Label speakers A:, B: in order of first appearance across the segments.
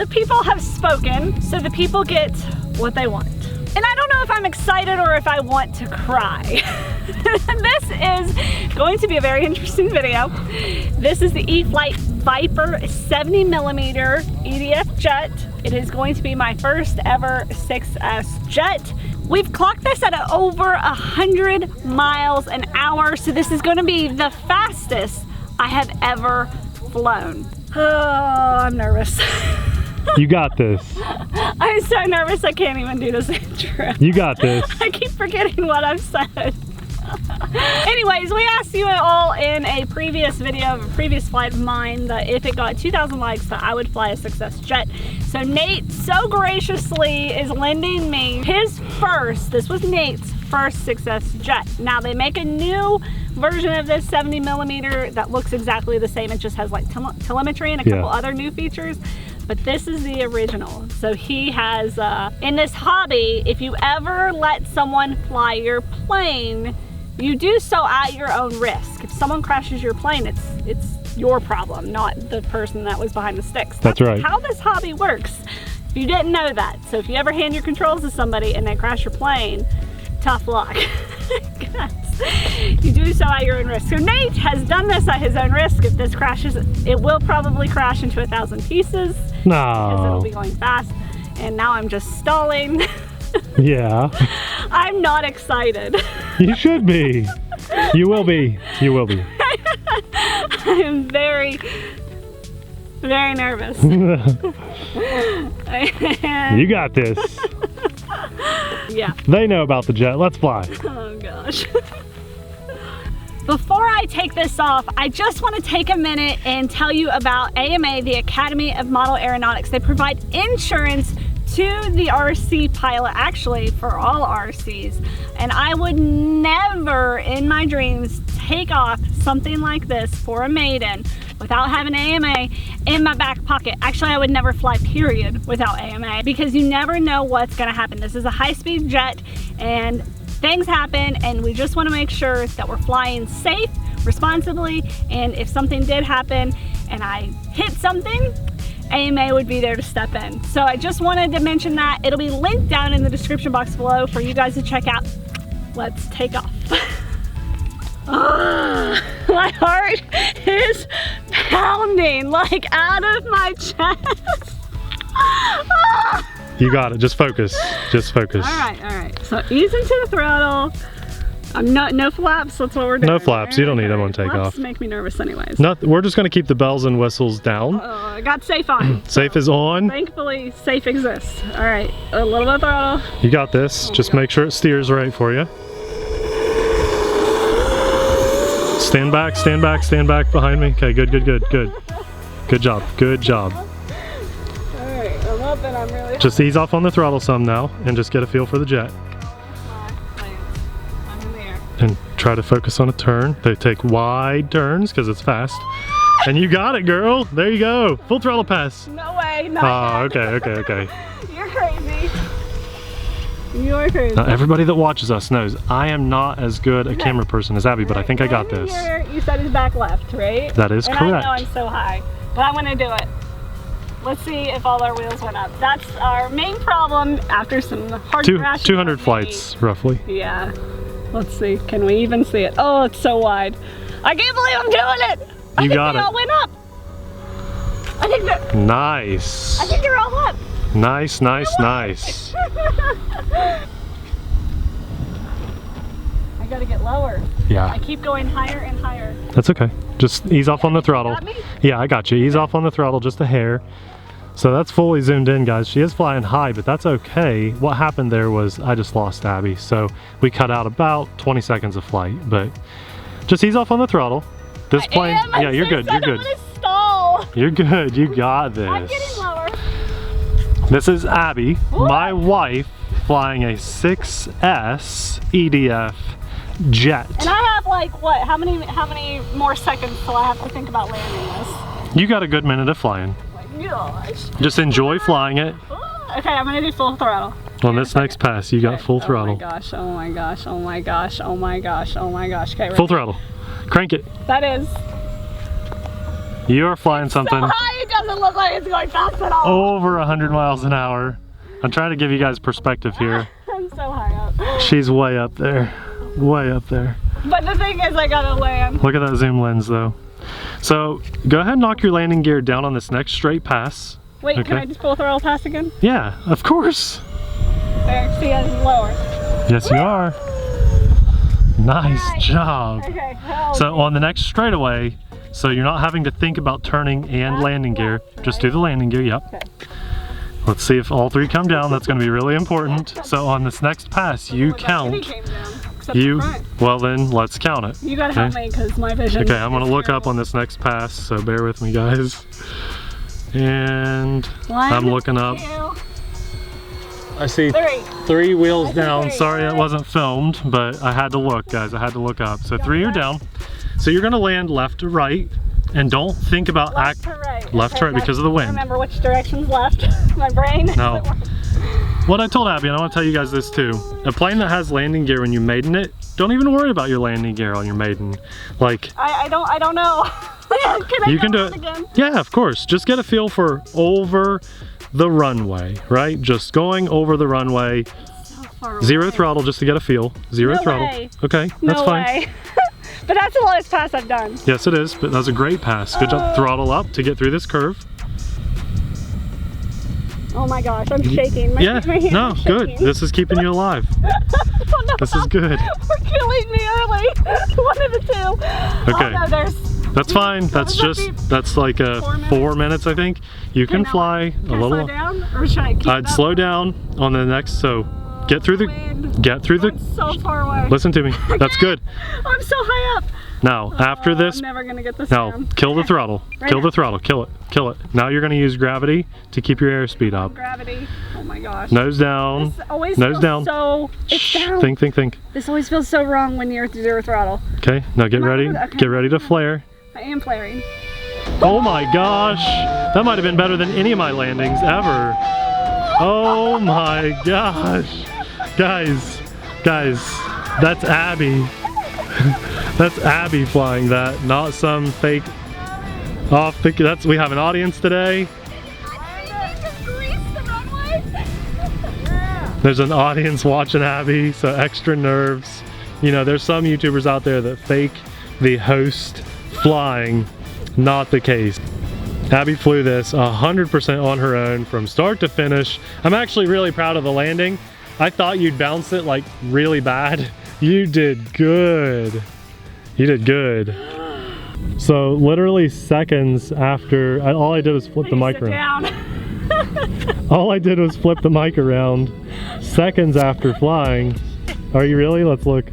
A: the people have spoken, so the people get what they want. And I don't know if I'm excited or if I want to cry. This is going to be a very interesting video. This is the E-Flite Viper 70mm EDF jet. It is going to be my first ever 6S jet. We've clocked this at over 100 miles an hour, so this is going to be the fastest I have ever flown. Oh, I'm nervous.
B: You got this.
A: I'm so nervous I can't even do this intro.
B: You got this.
A: I keep forgetting what I've said. Anyways, we asked you all in a previous video of a previous flight of mine that if it got 2,000 likes that I would fly a 6S jet. So Nate so graciously is lending me his first, this was Nate's first 6S jet. Now they make a new version of this 70mm that looks exactly the same. It just has like telemetry and a couple other new features. But this is the original. So he has, in this hobby, if you ever let someone fly your plane, you do so at your own risk. If someone crashes your plane, it's your problem, not the person that was behind the sticks.
B: That's right.
A: How this hobby works. If you didn't know that. So if you ever hand your controls to somebody and they crash your plane, tough luck. You do so at your own risk. So Nate has done this at his own risk. If this crashes, it will probably crash into 1,000 pieces.
B: No.
A: Because it'll be going fast. And now I'm just stalling.
B: Yeah.
A: I'm not excited.
B: You should be. You will be. You will be.
A: I am very, very nervous.
B: You got this.
A: Yeah.
B: They know about the jet. Let's fly.
A: Oh gosh. Before I take this off, I just want to take a minute and tell you about AMA, the Academy of Model Aeronautics. They provide insurance to the RC pilot, actually for all RCs. And I would never in my dreams take off something like this for a maiden without having AMA in my back pocket. Actually, I would never fly period without AMA because you never know what's gonna happen. This is a high-speed jet and things happen, and we just want to make sure that we're flying safe, responsibly, and if something did happen and I hit something, AMA would be there to step in. So I just wanted to mention that. It'll be linked down in the description box below for you guys to check out. Let's take off. My heart is pounding like out of my chest.
B: You got it. Just focus. Just focus.
A: All right. So ease into the throttle. No flaps. That's what we're doing.
B: No flaps. You don't need them on takeoff.
A: Flaps make me nervous, anyways.
B: We're just going to keep the bells and whistles down.
A: I got safe on.
B: Safe is on.
A: Thankfully, safe exists. All right. A little bit of throttle.
B: You got this. Just make sure it steers right for you. Stand back. Stand back. Stand back behind me. Okay. Good. Good job. Good job.
A: And I'm really
B: just ease off on the throttle some now and just get a feel for the jet.
A: I'm in the air.
B: And try to focus on a turn. They take wide turns because it's fast. And you got it, girl. There you go. Full throttle pass.
A: No way. Not
B: yet. Okay.
A: You're crazy. You are crazy.
B: Now, everybody that watches us knows I am not as good a camera person as Abby, but I think I got this.
A: You said it's back left, right?
B: That is correct.
A: I know I'm so high, but I'm gonna do it. Let's see if all our wheels went up. That's our main problem after some hard crashes.
B: 200 flights, roughly.
A: Yeah. Let's see. Can we even see it? Oh, it's so wide. I can't believe I'm doing it. I think they all went up. I think they're...
B: Nice.
A: I think they're all up.
B: Nice.
A: I gotta get lower.
B: Yeah.
A: I keep going higher and higher.
B: That's okay. Just ease off on the throttle.
A: Got me?
B: Yeah, I got you. Ease off on the throttle just a hair. So that's fully zoomed in, guys. She is flying high, but that's okay. What happened there was I just lost Abby. So we cut out about 20 seconds of flight, but just ease off on the throttle. This plane, yeah, you're good. You're good.
A: I'm gonna stall.
B: You're good. You got this.
A: I'm getting lower.
B: This is Abby, my wife, flying a 6S EDF jet.
A: And I have like what? How many more seconds till I have to think about landing this?
B: You got a good minute of flying.
A: Oh my gosh.
B: Just enjoy flying it.
A: Okay, I'm gonna do full throttle.
B: On this next pass, you got full throttle.
A: Oh my gosh. Okay,
B: full throttle. Crank it.
A: that is.
B: You are flying something
A: So high, it doesn't look like it's going fast at all.
B: over 100 miles an hour. I'm trying to give you guys perspective here.
A: I'm so high up.
B: She's way up there. Way up there.
A: But the thing is, I gotta land.
B: Look at that zoom lens though. So go ahead and knock your landing gear down on this next straight pass.
A: Wait,
B: Okay.
A: can I just pull throttle pass again?
B: Yeah, of course.
A: There, see, it's lower.
B: Yes, you are. Nice job.
A: Okay, hell
B: So on the next straightaway, so you're not having to think about turning and landing gear, just do the landing gear, yep.
A: Okay.
B: Let's see if all three come down. That's going to be really important. So on this next pass, you
A: Eddy
B: count.
A: came down, except the front.
B: Well then, let's count it.
A: You gotta help me because my vision.
B: Okay, I'm going to
A: is
B: look up
A: terrible.
B: on this next pass, so bear with me, guys. And
A: 1,
B: I'm looking up.
A: 2,
B: I see
A: 3.
B: 3 wheels
A: I see
B: down.
A: 3,
B: Sorry that
A: alright.
B: wasn't filmed, but I had to look, guys. I had to look up. So 3 are down. So you're going to land left to right, and don't think about
A: Left to right.
B: left to right because of the wind.
A: Remember which direction's left. My brain.
B: No. What I told Abby, and I want to tell you guys this too, a plane that has landing gear when you maiden it, don't even worry about your landing gear on your maiden. Like,
A: I don't know. Can I
B: you can
A: go
B: do it.
A: again?
B: Yeah, of course. Just get a feel for over the runway, right? Just going over the runway.
A: So far
B: Zero
A: away.
B: throttle just to get a feel. Zero
A: No
B: throttle.
A: way.
B: Okay, that's
A: No
B: fine.
A: way. But that's the lowest pass I've done.
B: Yes, it is, but that's a great pass. Good job. Throttle up to get through this curve.
A: Oh my gosh, I'm shaking. My hands
B: No,
A: are
B: good.
A: shaking.
B: This is keeping you alive.
A: Oh, no.
B: This is good.
A: We're killing me early. One of the two.
B: Okay.
A: Oh, no, there's.
B: That's fine. That's
A: does that
B: just, that's like a 4 minutes, I think. You can
A: now,
B: fly a
A: Can I
B: little.
A: slow down? Or should I keep
B: I'd
A: it up?
B: slow down on the next, so get through the,
A: Wind.
B: get through the,
A: I'm so far away.
B: listen to me. That's good.
A: I'm so high up.
B: Now, after this,
A: I'm never gonna get this
B: now
A: down.
B: kill the throttle.
A: Right
B: Kill
A: now.
B: the throttle. Kill it. Kill it. Now you're going to use gravity to keep your airspeed up.
A: Gravity. Oh my gosh.
B: Nose down.
A: This always
B: Nose
A: feels
B: down.
A: so. It's down.
B: Think, think, think.
A: This always feels so wrong when you're at zero throttle.
B: Okay, now get
A: Come on,
B: ready.
A: okay.
B: Get ready to flare.
A: I am flaring.
B: Oh my gosh! That might have been better than any of my landings ever. Oh my gosh. Guys, that's Abby. That's Abby flying that, not some fake off the, that's, we have an audience today. There's an audience watching Abby, so extra nerves. You know, there's some YouTubers out there that fake the host flying. Not the case. Abby flew this 100% on her own from start to finish. I'm actually really proud of the landing. I thought you'd bounce it like really bad. You did good. You did good. So literally seconds after, all I did was flip the mic around. All I did was flip the mic around. Seconds after flying. Are you really? Let's look.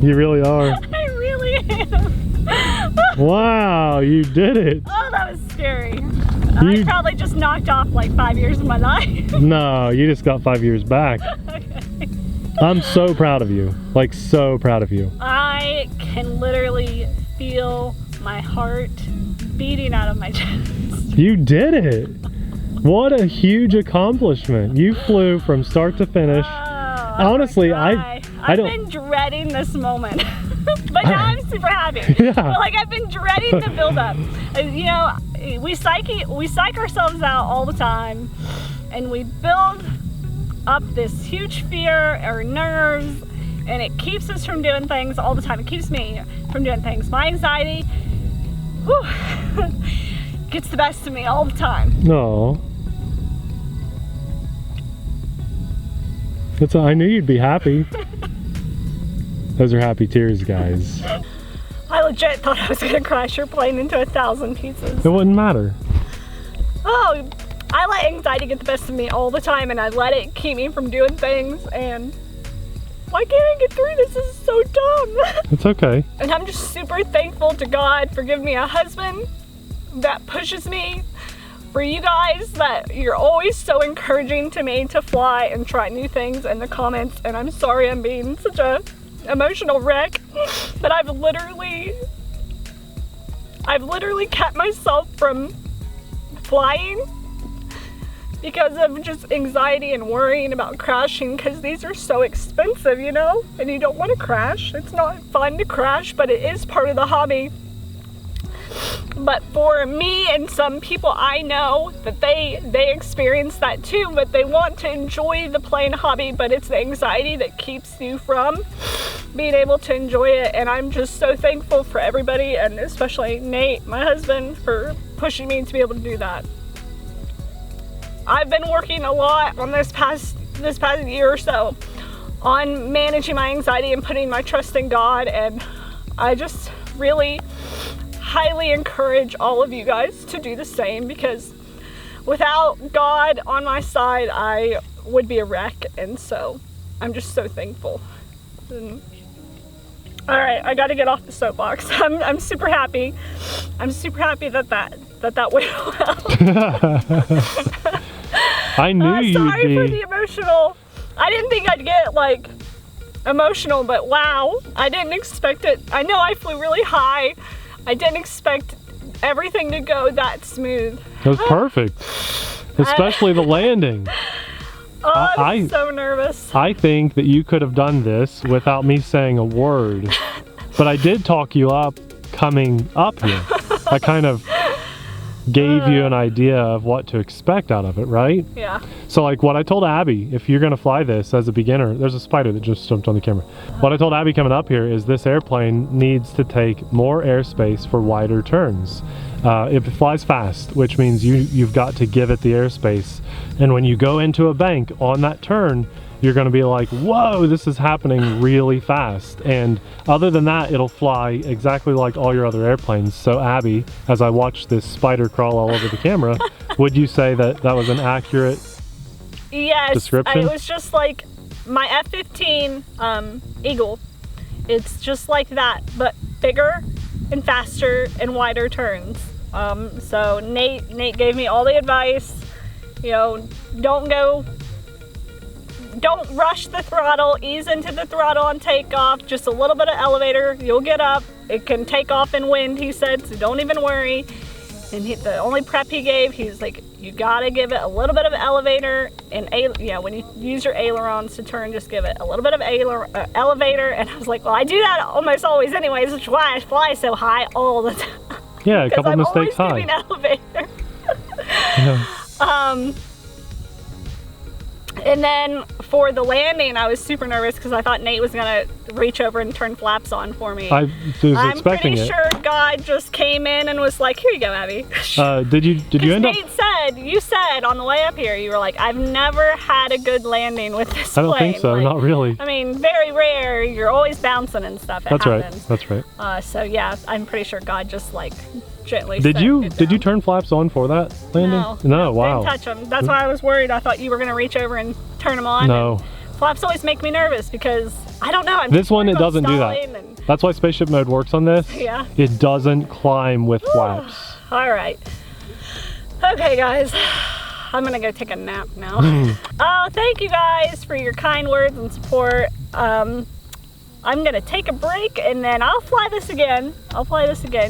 B: You really are.
A: I really am.
B: Wow, you did it.
A: Oh, that was scary. I probably just knocked off like 5 years of my life.
B: No, you just got 5 years back.
A: Okay.
B: I'm so proud of you. Like, so proud of you.
A: I can literally feel my heart beating out of my chest.
B: You did it. What a huge accomplishment. You flew from start to finish. Honestly, I
A: I've
B: don't.
A: been dreading this moment. But now I'm super happy.
B: Yeah.
A: But like I've been dreading the build up. You know, we psych ourselves out all the time and we build up this huge fear or nerves and it keeps us from doing things all the time. It keeps me from doing things. My anxiety gets the best of me all the time.
B: No. I knew you'd be happy. Those are happy tears, guys.
A: I legit thought I was gonna crash your plane into 1,000 pieces.
B: It wouldn't matter.
A: Oh, I let anxiety get the best of me all the time and I let it keep me from doing things and why can't I get through this? This is so dumb.
B: It's okay.
A: And I'm just super thankful to God for giving me a husband that pushes me, for you guys that you're always so encouraging to me to fly and try new things in the comments, and I'm sorry I'm being such a emotional wreck, but I've literally kept myself from flying because of just anxiety and worrying about crashing because these are so expensive, you know, and you don't want to crash. It's not fun to crash, but it is part of the hobby. But for me and some people I know that they experience that too, but they want to enjoy the plane hobby, but it's the anxiety that keeps you from being able to enjoy it. And I'm just so thankful for everybody, and especially Nate, my husband, for pushing me to be able to do that. I've been working a lot on this past year or so on managing my anxiety and putting my trust in God, and I just really highly encourage all of you guys to do the same, because without God on my side, I would be a wreck. And so I'm just so thankful. And, all right, I got to get off the soapbox. I'm super happy. I'm super happy that went well.
B: I knew you'd be.
A: Sorry for the emotional. I didn't think I'd get like emotional, but wow, I didn't expect it. I know I flew really high. I didn't expect everything to go that smooth.
B: It was perfect, especially the landing.
A: Oh, I'm so nervous.
B: I think that you could have done this without me saying a word, but I did talk you up coming up here. I kind of gave you an idea of what to expect out of it, right?
A: Yeah.
B: So like what I told Abby, if you're gonna fly this as a beginner, there's a spider that just jumped on the camera. What I told Abby coming up here is this airplane needs to take more airspace for wider turns. If it flies fast, which means you've got to give it the airspace. And when you go into a bank on that turn, you're going to be like, whoa, this is happening really fast. And other than that, it'll fly exactly like all your other airplanes. So Abby, as I watched this spider crawl all over the camera, would you say that that was an accurate description?
A: It was just like my F-15 Eagle. It's just like that, but bigger and faster and wider turns. So Nate gave me all the advice. You know, don't rush the throttle, ease into the throttle on takeoff, just a little bit of elevator, you'll get up. It can take off in wind, he said, so don't even worry. And the only prep he gave, he's like, you gotta give it a little bit of elevator, and when you use your ailerons to turn, just give it a little bit of elevator. And I was like, well, I do that almost always anyways, which is why I fly so high all the time.
B: Yeah, a couple mistakes high.
A: I'm always giving elevator.
B: Yeah.
A: And then for the landing, I was super nervous because I thought Nate was gonna reach over and turn flaps on for me.
B: I was expecting it.
A: I'm pretty sure God just came in and was like, "Here you go, Abby."
B: Did you end up?
A: You said on the way up here, you were like, "I've never had a good landing with this plane."
B: I don't think so.
A: Like,
B: not really.
A: I mean, very rare. You're always bouncing and stuff.
B: That's right. That's right.
A: So yeah, I'm pretty sure God just like gently.
B: Did you turn flaps on for that landing? No. Wow.
A: Didn't touch them. That's why I was worried. I thought you were gonna reach over and turn them on.
B: No.
A: Flaps always make me nervous because I don't know.
B: This one, it doesn't do that. That's why spaceship mode works on this.
A: Yeah.
B: It doesn't climb with flaps.
A: All right. Okay, guys. I'm gonna go take a nap now. Oh, thank you guys for your kind words and support. I'm gonna take a break and then I'll fly this again.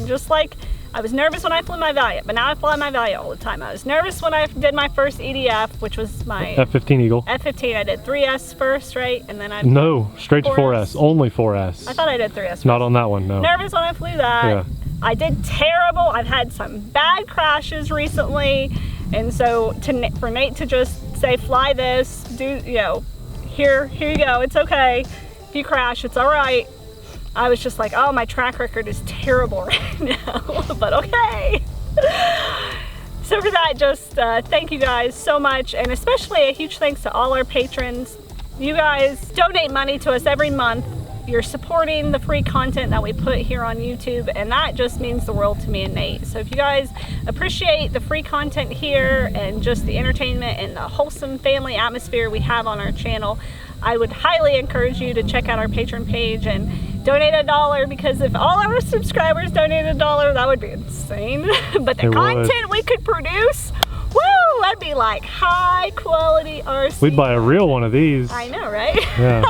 A: Just like I was nervous when I flew my Valiant, but now I fly my Valiant all the time. I was nervous when I did my first EDF, which was my
B: F-15 Eagle.
A: F-15, I did 3S first, right? And then I
B: No, straight to 4S, only 4S.
A: I thought I did 3S first.
B: Not on that one, no.
A: Nervous when I flew that.
B: Yeah.
A: I did terrible. I've had some bad crashes recently. And so for Nate to just say, fly this, here you go, it's okay. If you crash, it's all right. I was just like, oh, my track record is terrible right now, but okay. So for that, just thank you guys so much, and especially a huge thanks to all our patrons. You guys donate money to us every month. You're supporting the free content that we put here on YouTube, and that just means the world to me and Nate. So if you guys appreciate the free content here and just the entertainment and the wholesome family atmosphere we have on our channel, I would highly encourage you to check out our Patreon page and donate $1, because if all our subscribers donated $1, that would be insane. But the content we could produce, woo, that'd be like high quality RC.
B: We'd buy a real one of these.
A: I know, right?
B: Yeah.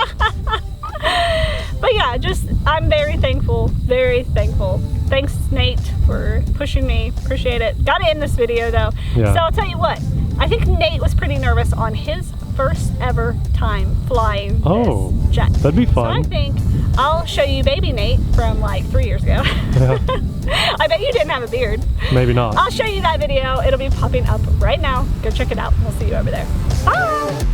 A: But yeah, I'm very thankful, very thankful. Thanks, Nate, for pushing me. Appreciate it. Gotta end this video though.
B: Yeah.
A: So I'll tell you what, I think Nate was pretty nervous on his first ever time flying this jet.
B: That'd be fun.
A: So I think I'll show you baby Nate from like 3 years ago.
B: Yeah.
A: I bet you didn't have a beard.
B: Maybe not.
A: I'll show you that video. It'll be popping up right now. Go check it out. We'll see you over there. Bye.